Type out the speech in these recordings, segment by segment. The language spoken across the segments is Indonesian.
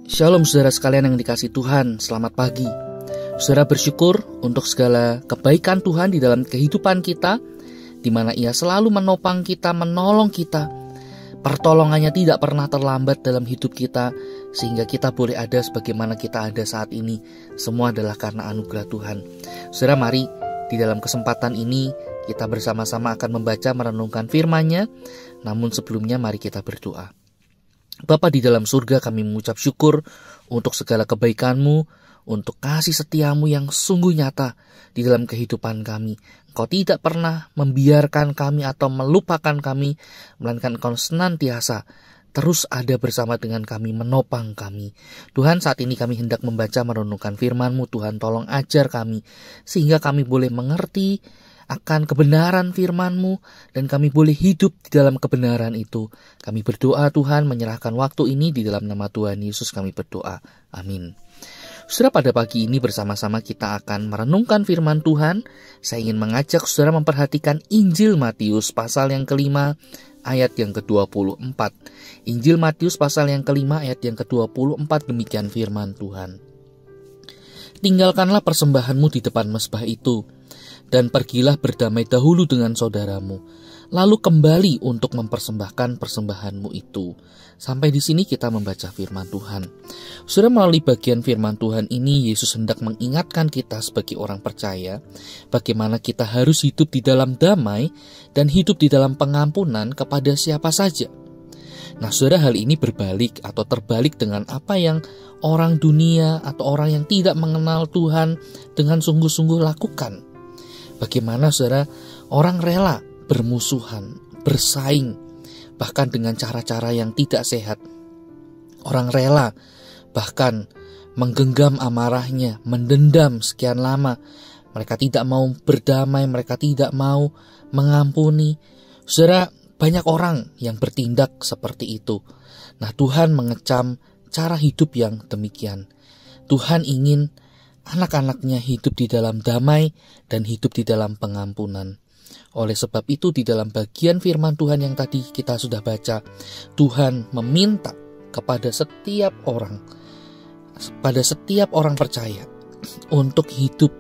Shalom saudara sekalian yang dikasihi Tuhan, selamat pagi. Saudara bersyukur untuk segala kebaikan Tuhan di dalam kehidupan kita, di mana Ia selalu menopang kita, menolong kita. Pertolongannya tidak pernah terlambat dalam hidup kita, sehingga kita boleh ada sebagaimana kita ada saat ini. Semua adalah karena anugerah Tuhan. Saudara, mari di dalam kesempatan ini kita bersama-sama akan membaca merenungkan firman-Nya. Namun sebelumnya mari kita berdoa. Bapa di dalam surga, kami mengucap syukur untuk segala kebaikan-Mu, untuk kasih setia-Mu yang sungguh nyata di dalam kehidupan kami. Engkau tidak pernah membiarkan kami atau melupakan kami, melainkan Engkau senantiasa terus ada bersama dengan kami, menopang kami. Tuhan, saat ini kami hendak membaca merenungkan firman-Mu. Tuhan, tolong ajar kami, sehingga kami boleh mengerti akan kebenaran firman-Mu, dan kami boleh hidup di dalam kebenaran itu. Kami berdoa Tuhan, menyerahkan waktu ini di dalam nama Tuhan Yesus kami berdoa. Amin. Saudara, pada pagi ini bersama-sama kita akan merenungkan firman Tuhan. Saya ingin mengajak saudara memperhatikan Injil Matius pasal yang kelima ayat yang ke-24. Injil Matius pasal yang kelima ayat yang ke-24, demikian firman Tuhan. Tinggalkanlah persembahanmu di depan mezbah itu, dan pergilah berdamai dahulu dengan saudaramu, lalu kembali untuk mempersembahkan persembahanmu itu. Sampai di sini kita membaca firman Tuhan. Sudah melalui bagian firman Tuhan ini, Yesus hendak mengingatkan kita sebagai orang percaya, bagaimana kita harus hidup di dalam damai dan hidup di dalam pengampunan kepada siapa saja. Nah, saudara, hal ini berbalik atau terbalik dengan apa yang orang dunia atau orang yang tidak mengenal Tuhan dengan sungguh-sungguh lakukan. Bagaimana saudara, orang rela bermusuhan, bersaing, bahkan dengan cara-cara yang tidak sehat. Orang rela bahkan menggenggam amarahnya, mendendam sekian lama. Mereka tidak mau berdamai, mereka tidak mau mengampuni. Saudara, banyak orang yang bertindak seperti itu. Nah, Tuhan mengecam cara hidup yang demikian. Tuhan ingin anak-anaknya hidup di dalam damai dan hidup di dalam pengampunan. Oleh sebab itu, di dalam bagian firman Tuhan yang tadi kita sudah baca, Tuhan meminta kepada setiap orang percaya untuk hidup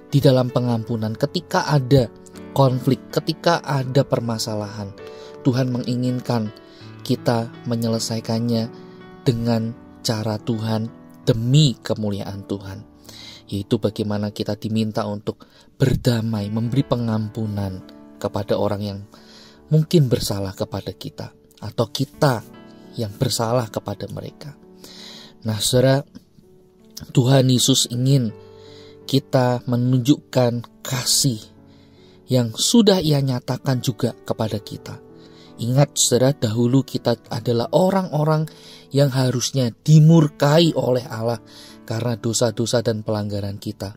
di dalam pengampunan. Ketika ada konflik, ketika ada permasalahan, Tuhan menginginkan kita menyelesaikannya dengan cara Tuhan demi kemuliaan Tuhan. Yaitu bagaimana kita diminta untuk berdamai, memberi pengampunan kepada orang yang mungkin bersalah kepada kita, atau kita yang bersalah kepada mereka. Nah, saudara, Tuhan Yesus ingin kita menunjukkan kasih yang sudah Ia nyatakan juga kepada kita. Ingat saudara, dahulu kita adalah orang-orang yang harusnya dimurkai oleh Allah karena dosa-dosa dan pelanggaran kita.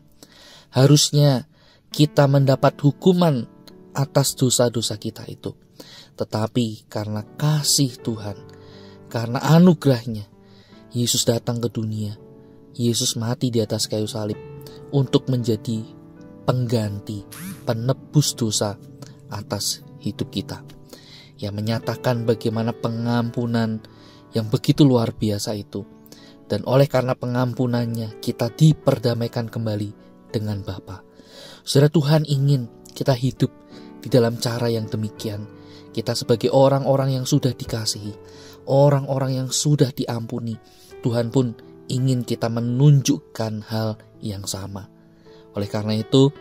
Harusnya kita mendapat hukuman atas dosa-dosa kita itu. Tetapi karena kasih Tuhan, karena anugerahnya, Yesus datang ke dunia. Yesus mati di atas kayu salib untuk menjadi pengganti, penebus dosa atas hidup kita. Yang menyatakan bagaimana pengampunan yang begitu luar biasa itu. Dan oleh karena pengampunannya, kita diperdamaikan kembali dengan Bapa. Saudara, Tuhan ingin kita hidup di dalam cara yang demikian. Kita sebagai orang-orang yang sudah dikasihi, orang-orang yang sudah diampuni, Tuhan pun ingin kita menunjukkan hal yang sama. Oleh karena itu,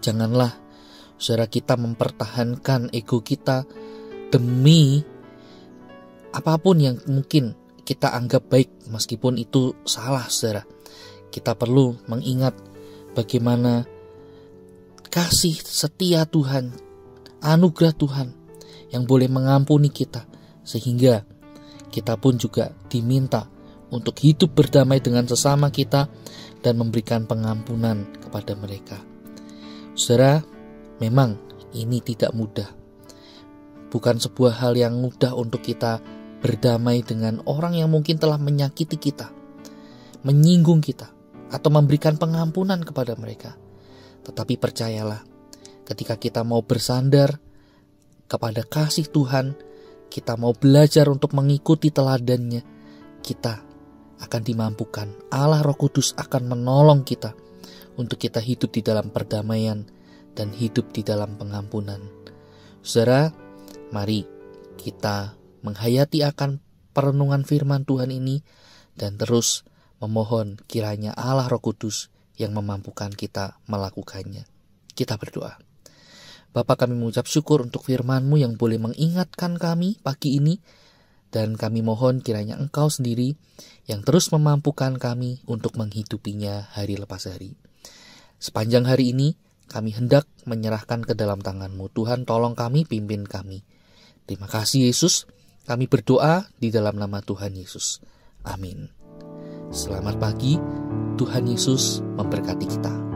janganlah saudara kita mempertahankan ego kita demi apapun yang mungkin kita anggap baik, meskipun itu salah, saudara. Kita perlu mengingat bagaimana kasih setia Tuhan, anugerah Tuhan yang boleh mengampuni kita, sehingga kita pun juga diminta untuk hidup berdamai dengan sesama kita dan memberikan pengampunan kepada mereka. Saudara, memang ini tidak mudah. Bukan sebuah hal yang mudah untuk kita berdamai dengan orang yang mungkin telah menyakiti kita, menyinggung kita, atau memberikan pengampunan kepada mereka. Tetapi percayalah, ketika kita mau bersandar kepada kasih Tuhan, kita mau belajar untuk mengikuti teladannya, kita akan dimampukan. Allah Roh Kudus akan menolong kita untuk kita hidup di dalam perdamaian dan hidup di dalam pengampunan. Saudara, mari kita menghayati akan perenungan firman Tuhan ini dan terus memohon kiranya Allah Roh Kudus yang memampukan kita melakukannya. Kita berdoa. Bapa, kami mengucap syukur untuk firman-Mu yang boleh mengingatkan kami pagi ini, dan kami mohon kiranya Engkau sendiri yang terus memampukan kami untuk menghidupinya hari lepas hari. Sepanjang hari ini kami hendak menyerahkan ke dalam tangan-Mu. Tuhan, tolong kami, pimpin kami. Terima kasih Yesus, kami berdoa di dalam nama Tuhan Yesus. Amin. Selamat pagi, Tuhan Yesus memberkati kita.